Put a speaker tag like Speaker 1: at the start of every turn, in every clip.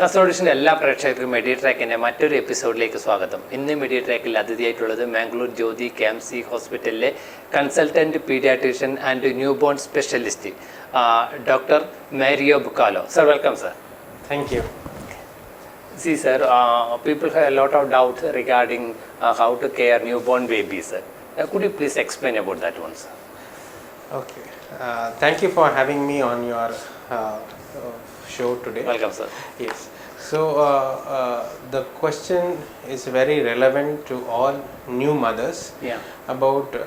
Speaker 1: Kasaragod എല്ലാ പ്രേക്ഷകർക്കും മെഡിട്രാക്കിൻ്റെ മറ്റൊരു എപ്പിസോഡിലേക്ക് സ്വാഗതം. ഇന്ന് മെഡിട്രാക്കിൽ അതിഥിയായിട്ടുള്ളത് മാംഗ്ലൂർ ജ്യോതി KMC ഹോസ്പിറ്റലിലെ consultant paediatrician and new born specialist doctor Mario Bukkalo. Sir, welcome, sir.
Speaker 2: Thank you.
Speaker 1: See, sir, people have a lot of doubts regarding how to care newborn babies. Could you please explain about that one, sir?
Speaker 2: Okay. Thank you for having me on your show today.
Speaker 1: Welcome, sir.
Speaker 2: Yes. So the question is very relevant to all new mothers.
Speaker 1: Yeah.
Speaker 2: About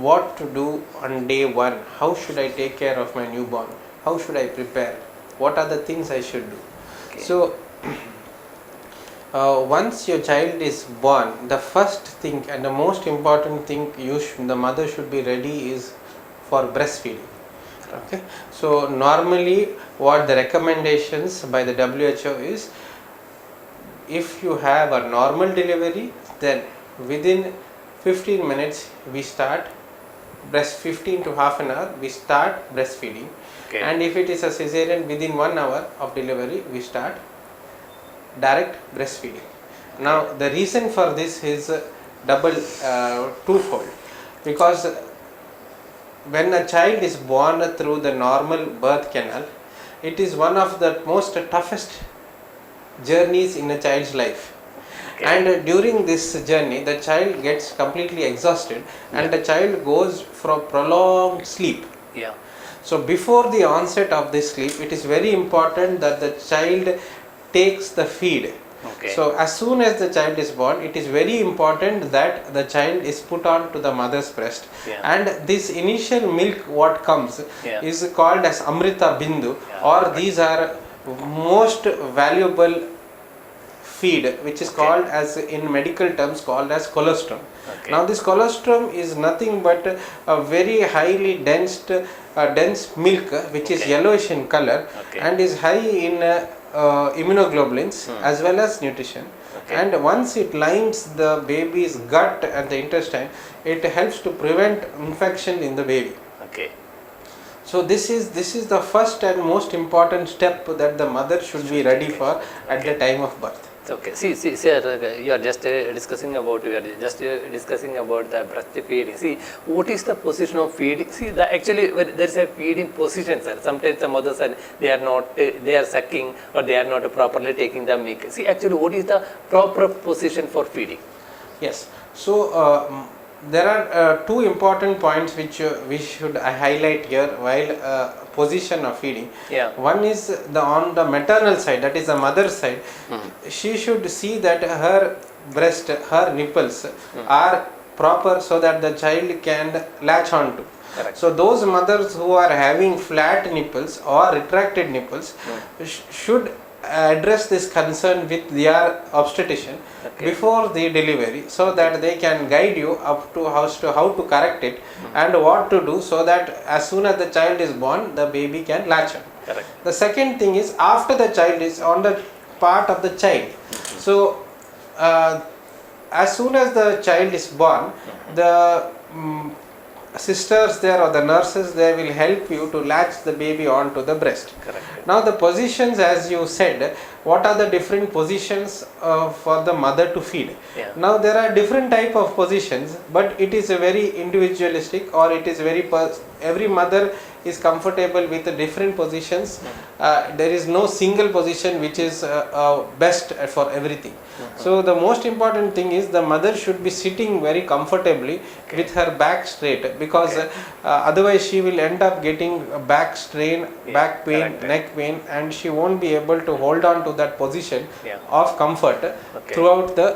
Speaker 2: what to do on day one. How should I take care of my newborn? How should I prepare? What are the things I should do?
Speaker 1: Okay.
Speaker 2: So once your child is born, the first thing and the most important thing the mother should be ready is for breastfeeding. Okay. So normally what the recommendations by the WHO is, if you have a normal delivery, then within 15 minutes we start 15 to half an hour we start breastfeeding.
Speaker 1: Okay.
Speaker 2: And if it is a cesarean, within 1 hour of delivery we start direct breastfeeding. Now the reason for this is twofold, because when a child is born through the normal birth canal, it is one of the most toughest journeys in a child's life.
Speaker 1: Okay.
Speaker 2: And during this journey the child gets completely exhausted and the child goes for prolonged sleep.
Speaker 1: Yeah.
Speaker 2: So before the onset of this sleep, it is very important that the child takes the feed.
Speaker 1: Okay.
Speaker 2: So as soon as the child is born, it is very important that the child is put on to the mother's breast.
Speaker 1: Yeah.
Speaker 2: And this initial milk what comes
Speaker 1: Yeah.
Speaker 2: is called as Amrita Bindu,
Speaker 1: Yeah,
Speaker 2: or
Speaker 1: right.
Speaker 2: these are most valuable feed, which is
Speaker 1: Okay.
Speaker 2: called as, in medical terms, called as colostrum.
Speaker 1: Okay.
Speaker 2: Now this colostrum is nothing but a very highly dense milk which is
Speaker 1: Okay.
Speaker 2: yellowish in color.
Speaker 1: Okay.
Speaker 2: And is high in immunoglobulins as well as nutrition.
Speaker 1: Okay.
Speaker 2: And once it lines the baby's gut and the intestine, it helps to prevent infection in the baby.
Speaker 1: Okay.
Speaker 2: So this is the first and most important step that the mother should be ready for at the time of birth.
Speaker 1: Okay. See, sir, you are just discussing about the breastfeeding. See, what is the position of feeding? See, actually there is a feeding position, sir. Sometimes the mothers are they are sucking or they are not properly taking the milk. See, actually, what is the proper position for feeding?
Speaker 2: Yes. So there are two important points which we should highlight here while position of feeding.
Speaker 1: Yeah.
Speaker 2: One is on the maternal side, that is the mother's side. She should see that her breast, her nipples are proper so that the child can latch on to.
Speaker 1: Correct.
Speaker 2: So those mothers who are having flat nipples or retracted nipples should address this concern with their obstetrician before the delivery, so that they can guide you up to how to correct it and what to do, so that as soon as the child is born, the baby can latch on.
Speaker 1: Correct.
Speaker 2: The second thing is after the child is on the part of the child. So as soon as the child is born, the sisters there or the nurses, they will help you to latch the baby onto the breast.
Speaker 1: Correct.
Speaker 2: Now the positions, as you said, what are the different positions for the mother to feed?
Speaker 1: Yeah.
Speaker 2: Now there are different type of positions, but it is a very individualistic, or it is very every mother is comfortable with the different positions. There is no single position which is best for everything. So the most important thing is the mother should be sitting very comfortably with her back straight, because otherwise she will end up getting back strain, back pain,
Speaker 1: correct.
Speaker 2: neck pain, and she won't be able to hold on to that position of comfort throughout the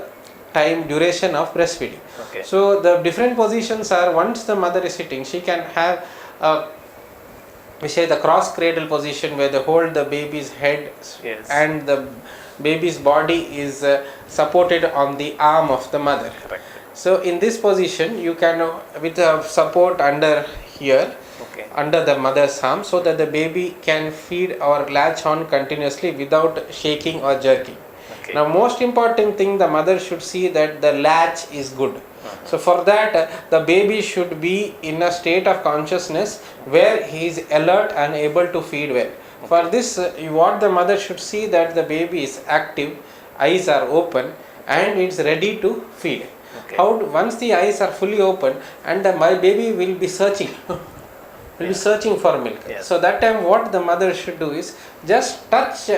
Speaker 2: duration of breastfeeding.
Speaker 1: Okay.
Speaker 2: So the different positions are, once the mother is sitting, she can have we say the cross cradle position, where they hold the baby's head.
Speaker 1: Yes.
Speaker 2: And the baby's body is supported on the arm of the mother.
Speaker 1: Correct.
Speaker 2: So in this position you can with support under here,
Speaker 1: Okay.
Speaker 2: under the mother's arm, so that the baby can feed or latch on continuously without shaking or jerking.
Speaker 1: Okay.
Speaker 2: Now most important thing, the mother should see that the latch is good. So for that the baby should be in a state of consciousness where he is alert and able to feed well. For this, what the mother should see that the baby is active, eyes are open, and it's ready to feed.
Speaker 1: Okay.
Speaker 2: Once the eyes are fully open, and my baby will be searching, will be searching for milk.
Speaker 1: Yes.
Speaker 2: So that time, what the mother should do is just touch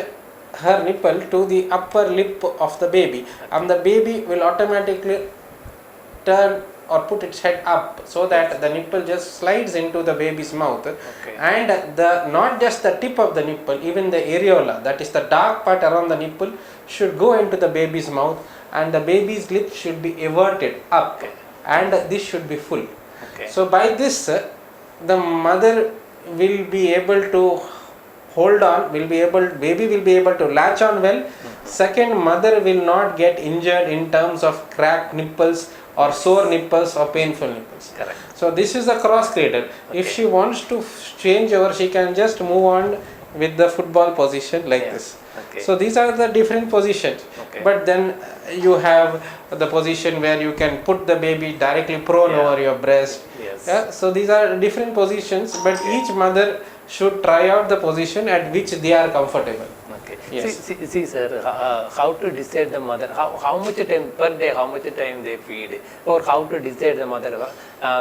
Speaker 2: her nipple to the upper lip of the baby, and the baby will automatically turn or put its head up, so that the nipple just slides into the baby's mouth.
Speaker 1: Okay.
Speaker 2: And not just the tip of the nipple, even the areola, that is the dark part around the nipple, should go into the baby's mouth, and the baby's lips should be everted up.
Speaker 1: Okay.
Speaker 2: And this should be full.
Speaker 1: Okay.
Speaker 2: So by this, the mother will be able to hold on, baby will be able to latch on well. Second, mother will not get injured in terms of cracked nipples or sore nipples or painful nipples.
Speaker 1: Correct.
Speaker 2: So this is the cross cradle.
Speaker 1: Okay.
Speaker 2: If she wants to change over, she can just move on with the football position like this.
Speaker 1: Okay.
Speaker 2: So these are the different positions.
Speaker 1: Okay.
Speaker 2: But then you have the position where you can put the baby directly prone over your breast.
Speaker 1: Yes.
Speaker 2: Yeah? So these are different positions, but each mother should try out the position at which they are comfortable.
Speaker 1: Okay.
Speaker 2: Yes.
Speaker 1: See sir, how to decide the mother, how much time per day, how much time they feed, or how to decide the mother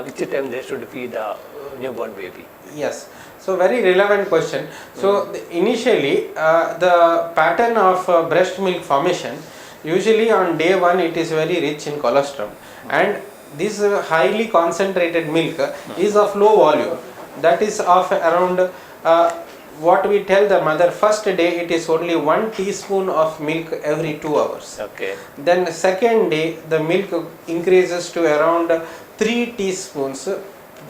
Speaker 1: which time they should feed the newborn baby?
Speaker 2: Yes. So very relevant question. So initially the pattern of breast milk formation, usually on day 1 it is very rich in colostrum, and this highly concentrated milk is of low volume, that is of around what we tell the mother, first day it is only 1 teaspoon of milk every 2 hours.
Speaker 1: Okay.
Speaker 2: Then second day the milk increases to around 3 teaspoons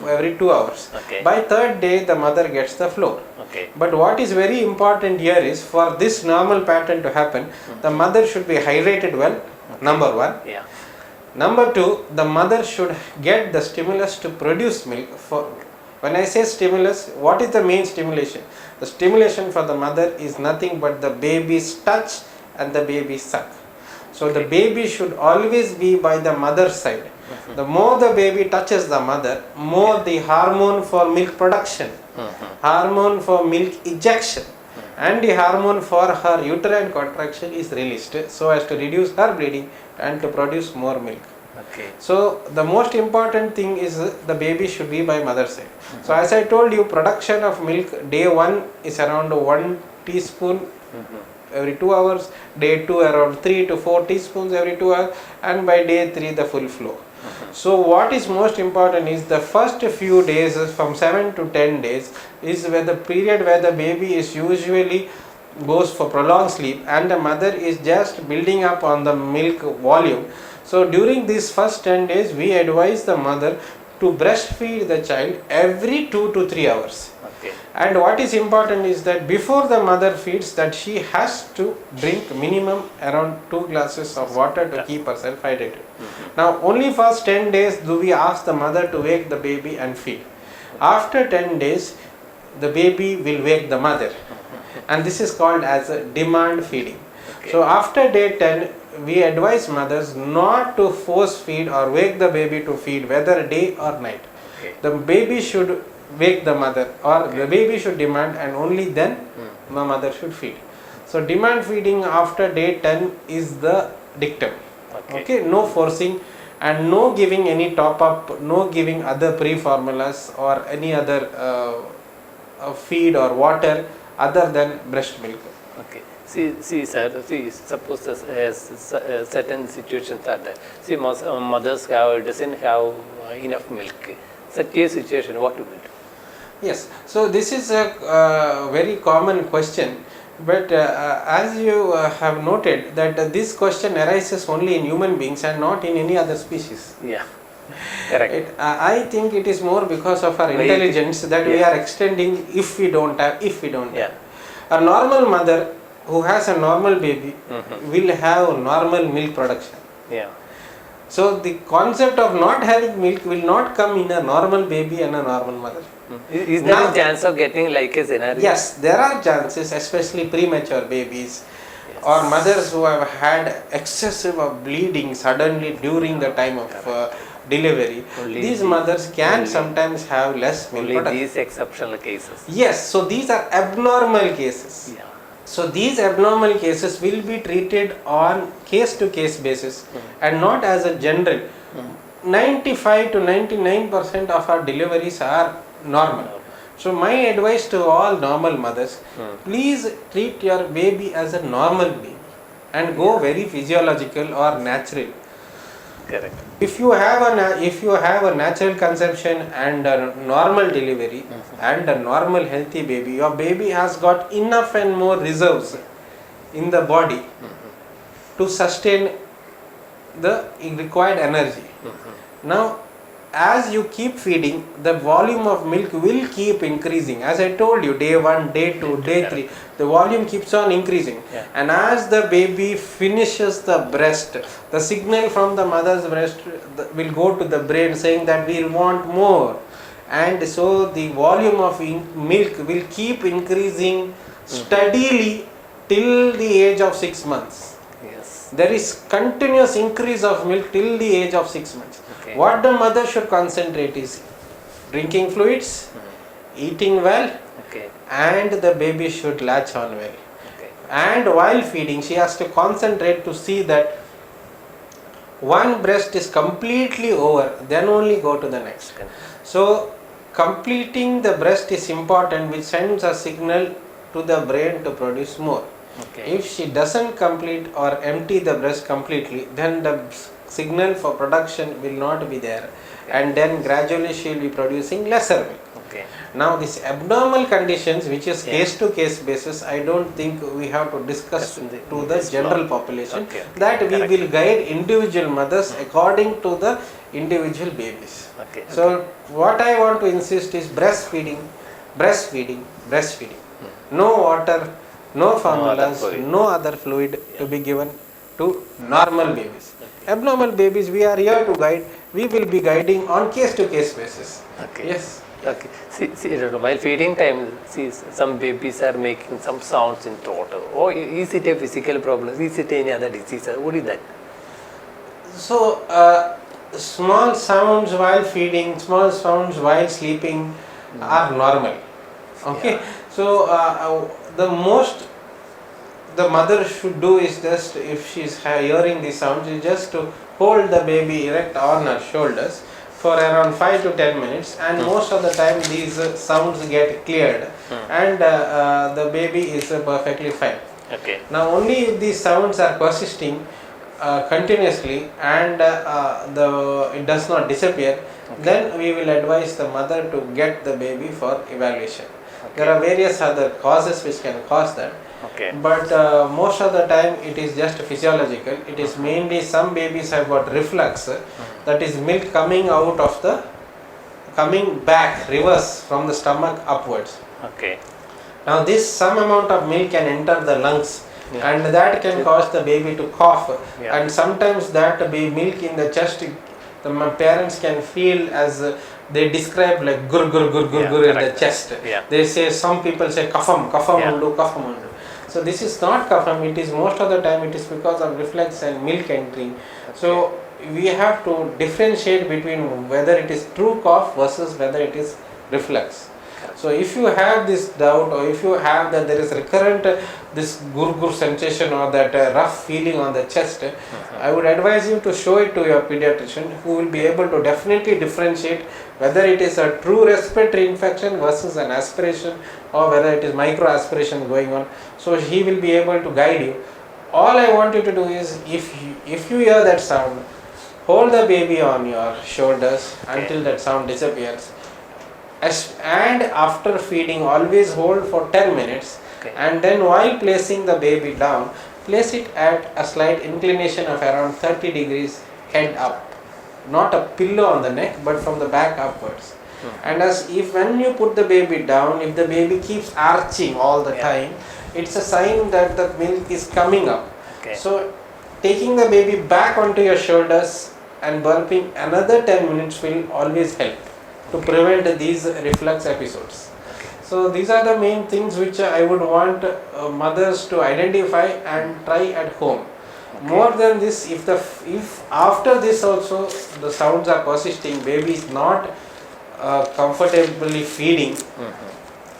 Speaker 2: every 2 hours.
Speaker 1: Okay.
Speaker 2: By third day the mother gets the floor.
Speaker 1: Okay.
Speaker 2: But what is very important here is, for this normal pattern to happen, the mother should be hydrated well, number 1.
Speaker 1: Yeah.
Speaker 2: Number 2, the mother should get the stimulus to produce milk. When I say stimulus, what is the main stimulation? The stimulation for the mother is nothing but the baby's touch and the baby's suck. So the baby should always be by the mother's side. The more the baby touches the mother, more the hormone for milk production, hormone for milk ejection, and the hormone for her uterine contraction is released, so as to reduce her bleeding and to produce more milk.
Speaker 1: Okay.
Speaker 2: So the most important thing is the baby should be by mother's side. So as I told you, production of milk day 1 is around 1 teaspoon every 2 hours, day 2 around 3 to 4 teaspoons every 2 hours, and by day 3 the full flow. So what is most important is the first few days, from 7 to 10 days, is where the period where the baby is usually goes for prolonged sleep, and the mother is just building up on the milk volume. So during these first 10 days, we advise the mother to breastfeed the child every 2 to 3 hours.
Speaker 1: Okay.
Speaker 2: And what is important is that before the mother feeds, that she has to drink minimum around 2 glasses of water to keep herself hydrated. Now only first 10 days do we ask the mother to wake the baby and feed. After 10 days, the baby will wake the mother, and this is called as a demand feeding.
Speaker 1: Okay.
Speaker 2: So after day 10, we advise mothers not to force feed or wake the baby to feed, whether day or night.
Speaker 1: Okay.
Speaker 2: The baby should wake the mother, or the baby should demand, and only then the mother should feed. So demand feeding after day 10 is the dictum. Okay, no forcing, and no giving any top up, no giving other pre-formulas or any other feed or water other than breast milk.
Speaker 1: Okay. See, sir. See, suppose certain situations are there. See, most mothers doesn't have enough milk. Such a situation, what to do?
Speaker 2: Yes. So this is a very common question, but as you have noted that this question arises only in human beings and not in any other species.
Speaker 1: Yeah. Correct.
Speaker 2: I think it is more because of our intelligence that we are extending if we don't have.
Speaker 1: Yeah.
Speaker 2: A normal mother who has a normal baby will have normal milk production.
Speaker 1: Yeah.
Speaker 2: So the concept of not having milk will not come in a normal baby and a normal mother.
Speaker 1: Is there a chance of getting like a scenario?
Speaker 2: Yes, there are chances, especially premature babies. or mothers who have had excessive of bleeding suddenly during the time of delivery,
Speaker 1: Only
Speaker 2: these
Speaker 1: the-
Speaker 2: mothers can
Speaker 1: only-
Speaker 2: sometimes have less milk
Speaker 1: Only
Speaker 2: production.
Speaker 1: these exceptional cases.
Speaker 2: Yes, so these are abnormal cases.
Speaker 1: Yeah.
Speaker 2: So these abnormal cases will be treated on case to case basis and not as a general. 95 to 99% of our deliveries are normal. So my advice to all normal mothers, please treat your baby as a normal baby and go very physiological or natural.
Speaker 1: Correct.
Speaker 2: If you have a natural conception and a normal delivery and a normal healthy baby, your baby has got enough and more reserves in the body to sustain the required energy. Now, as you keep feeding, the volume of milk will keep increasing. As I told you, day 1, day 2, day 3, the volume keeps on increasing.
Speaker 1: Yeah.
Speaker 2: And as the baby finishes the breast, the signal from the mother's breast will go to the brain saying that we want more. And so the volume of milk will keep increasing steadily till the age of 6 months.
Speaker 1: Yes.
Speaker 2: There is continuous increase of milk till the age of 6 months.
Speaker 1: Okay.
Speaker 2: What the mother should concentrate is drinking fluids, eating well,
Speaker 1: Okay.
Speaker 2: and the baby should latch on well.
Speaker 1: Okay.
Speaker 2: And while feeding, she has to concentrate to see that one breast is completely over, then only go to the next. So completing the breast is important, which sends a signal to the brain to produce more.
Speaker 1: Okay.
Speaker 2: If she doesn't complete or empty the breast completely, then the signal for production will not be there, and then gradually she will be producing lesser milk.
Speaker 1: Okay.
Speaker 2: Now these abnormal conditions, which is
Speaker 1: Yeah.
Speaker 2: case to case basis, I don't think we have to discuss
Speaker 1: Yes,
Speaker 2: to the general population.
Speaker 1: Okay,
Speaker 2: That we
Speaker 1: correct.
Speaker 2: will guide individual mothers according to the individual babies.
Speaker 1: Okay.
Speaker 2: So what I want to insist is breastfeeding, breastfeeding, breastfeeding. No water, no formulas,
Speaker 1: fluid.
Speaker 2: no other fluid to be given to normal babies. Abnormal babies, we are here to guide. We will be guiding on case to case basis.
Speaker 1: Okay.
Speaker 2: Yes.
Speaker 1: Okay. See, while feeding time, see, some babies are making some sounds in throat. Oh, is it a physical problem? Is it any other disease? What is that?
Speaker 2: So, small sounds while feeding, small sounds while sleeping are normal. Okay.
Speaker 1: Yeah.
Speaker 2: So, the most the mother should do is just, if she is hearing these sounds, is just to hold the baby erect on her shoulders for around 5 to 10 minutes, and most of the time these sounds get cleared and the baby is perfectly fine.
Speaker 1: Okay.
Speaker 2: Now only if these sounds are persisting continuously and it does not disappear, then we will advise the mother to get the baby for evaluation. There are various other causes which can cause that.
Speaker 1: Okay.
Speaker 2: But most of the time it is just physiological. It is mainly, some babies have got reflux, that is milk coming back reverse from the stomach upwards.
Speaker 1: Okay.
Speaker 2: Now this, some amount of milk can enter the lungs,
Speaker 1: Yeah.
Speaker 2: and that can cause the baby to cough,
Speaker 1: Yeah.
Speaker 2: and sometimes that milk in the chest, the parents can feel as they describe like gur gur gur gur
Speaker 1: Yeah,
Speaker 2: gur in the
Speaker 1: correct.
Speaker 2: chest.
Speaker 1: Yeah.
Speaker 2: They say, some people say kapham
Speaker 1: Yeah.
Speaker 2: undu, kapham undu. So this is not kapham, it is most of the time it is because of reflex and milk entering. So we have to differentiate between whether it is true cough versus whether it is reflex. So if you have this doubt, or if you have that there is recurrent this gur sensation or that rough feeling on the chest, I would advise you to show it to your pediatrician, who will be able to definitely differentiate whether it is a true respiratory infection versus an aspiration, or whether it is micro aspiration going on. So he will be able to guide you. All I want you to do is, if you hear that sound, hold the baby on your shoulders until that sound disappears. And after feeding, always hold for 10 minutes, and then while placing the baby down, place it at a slight inclination of around 30 degrees head up, not a pillow on the neck, but from the back upwards. And when you put the baby down, if the baby keeps arching all the time, it's a sign that the milk is coming up.
Speaker 1: Okay.
Speaker 2: So taking the baby back onto your shoulders and burping another 10 minutes will always help to prevent these reflux episodes. So these are the main things which I would want mothers to identify and try at home. More than this, if after this also the sounds are persisting, baby is not comfortably feeding,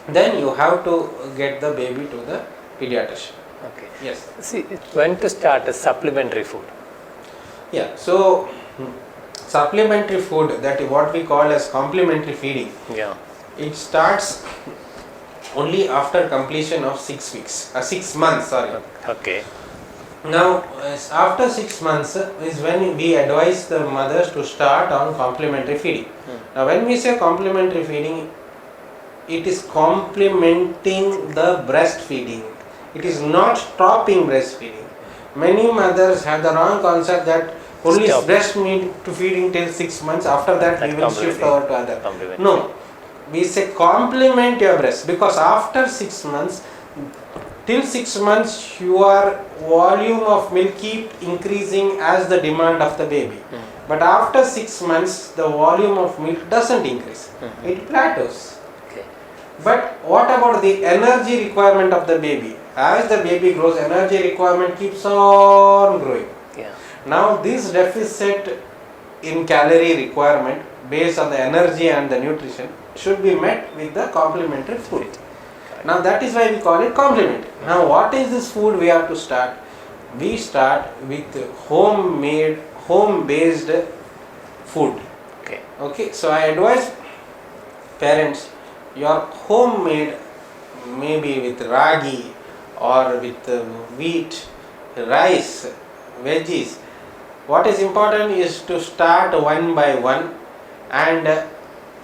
Speaker 2: then you have to get the baby to the pediatrician.
Speaker 1: Okay.
Speaker 2: Yes.
Speaker 1: See, when to start a supplementary food?
Speaker 2: Yeah. So supplementary food, that is what we call as complementary feeding.
Speaker 1: Yeah.
Speaker 2: It starts only after completion of 6 weeks, 6 months. Sorry.
Speaker 1: Okay.
Speaker 2: Now, after 6 months is when we advise the mothers to start on complementary feeding. Now, when we say complementary feeding, it is complementing the breastfeeding. It is not stopping breastfeeding. Many mothers have the wrong concept that only
Speaker 1: Stop.
Speaker 2: breastfeed to feeding till 6 months. After that, we will shift over to other. No, we say complement your breast, because after 6 months, till 6 months, your volume of milk keep increasing as the demand of the baby. But after 6 months, the volume of milk doesn't increase. It plateaus.
Speaker 1: Okay.
Speaker 2: But what about the energy requirement of the baby? As the baby grows, energy requirement keeps on growing.
Speaker 1: Yeah.
Speaker 2: Now this deficit in calorie requirement based on the energy and the nutrition should be met with the complementary food. Now that is why we call it complementary. Now what is this food we have to start? We start with homemade, home-based food.
Speaker 1: Okay.
Speaker 2: Okay, so I advise parents, your homemade, maybe with ragi or with wheat, rice, veggies. What is important is to start one by one, and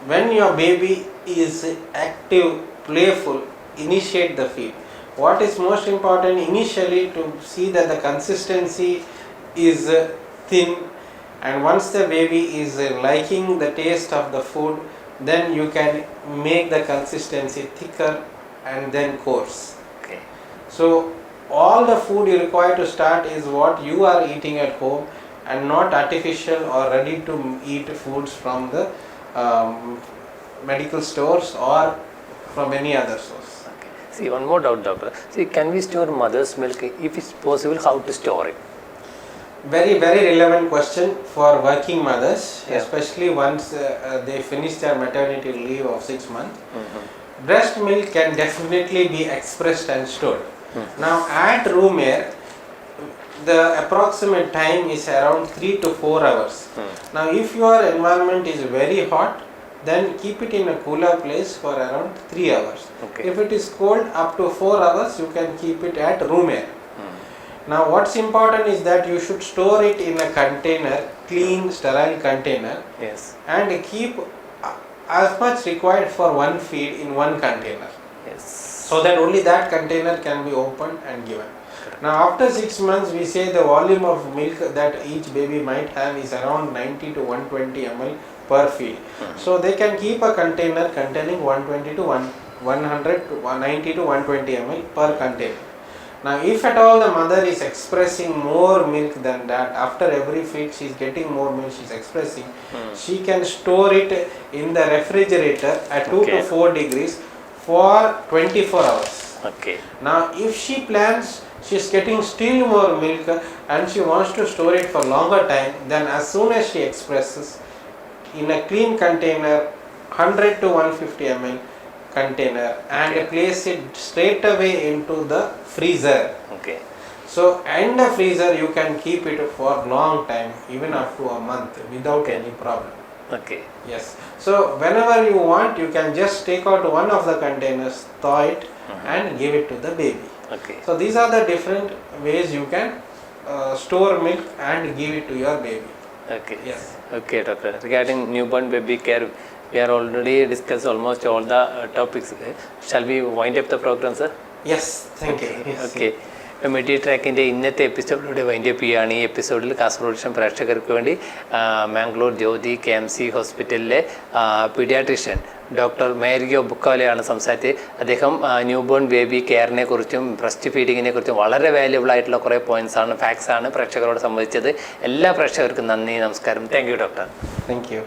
Speaker 2: when your baby is active, playful, initiate the feed. What is most important initially to see that the consistency is thin, and once the baby is liking the taste of the food, then you can make the consistency thicker and then coarse.
Speaker 1: Okay.
Speaker 2: So all the food you require to start is what you are eating at home, and not artificial or ready to eat foods from the medical stores or from any other source.
Speaker 1: Okay. See, one more doubt, doctor. See, can we store mother's milk? If it's possible, how to store it?
Speaker 2: Very, very relevant question for working mothers,
Speaker 1: Yeah.
Speaker 2: especially once they finish their maternity leave of 6 months. Breast milk can definitely be expressed and stored. Now at room air, the approximate time is around 3 to 4 hours. Now if your environment is very hot, then keep it in a cooler place for around 3 hours.
Speaker 1: Okay.
Speaker 2: If it is cold, up to 4 hours, you can keep it at room air. Now what's important is that you should store it in a container, clean, sterile container,
Speaker 1: Yes.
Speaker 2: and keep as much required for one feed in one container,
Speaker 1: Yes.
Speaker 2: so that only that container can be opened and given. Now after 6 months, we say the volume of milk that each baby might have is around 90 to 120 ml per feed. So they can keep a container containing 120 to 100 to 190 to 120 ml per container. Now if at all the mother is expressing more milk than that, after every feed she is getting more milk, she is expressing, she can store it in the refrigerator at 2 to 4 degrees for 24 hours.
Speaker 1: Okay.
Speaker 2: Now if she plans she is getting still more milk and she wants to store it for longer time, then as soon as she expresses, in a clean container, 100 to 150 ml container, and place it straight away into the freezer.
Speaker 1: Okay.
Speaker 2: So in the freezer you can keep it for long time, even up to a month, without any problem.
Speaker 1: Okay.
Speaker 2: Yes. So whenever you want, you can just take out one of the containers, thaw it, and give it to the baby.
Speaker 1: Okay.
Speaker 2: So these are the different ways you can store milk and give it to your baby.
Speaker 1: Okay.
Speaker 2: Yes.
Speaker 1: Okay, doctor. Regarding newborn baby care, we are already discussed almost all the topics. Shall we wind up the program, sir?
Speaker 2: Yes, thank you. Yes.
Speaker 1: Okay മെഡിട്രാക്കിൻ്റെ ഇന്നത്തെ എപ്പിസോഡിലൂടെ wind up ചെയ്യുകയാണ്. ഈ എപ്പിസോഡിൽ കാസർഗോഡ് പ്രേക്ഷകർക്ക് വേണ്ടി Mangalore Jyothi KMC ഹോസ്പിറ്റലിലെ paediatrician doctor Mario ബുക്കോലയാണ് സംസാരിച്ചത്. അദ്ദേഹം ന്യൂബോൺ ബേബി കെയറിനെ കുറിച്ചും ബ്രസ്റ്റ് ഫീഡിങ്ങിനെ കുറിച്ചും വളരെ വാല്യുബിൾ ആയിട്ടുള്ള കുറേ പോയിൻറ്റ്സാണ്, ഫാക്ട്സാണ് പ്രേക്ഷകരോട് സംബന്ധിച്ചത്. എല്ലാ പ്രേക്ഷകർക്കും നന്ദി, നമസ്കാരം. Thank you doctor.
Speaker 2: Thank you.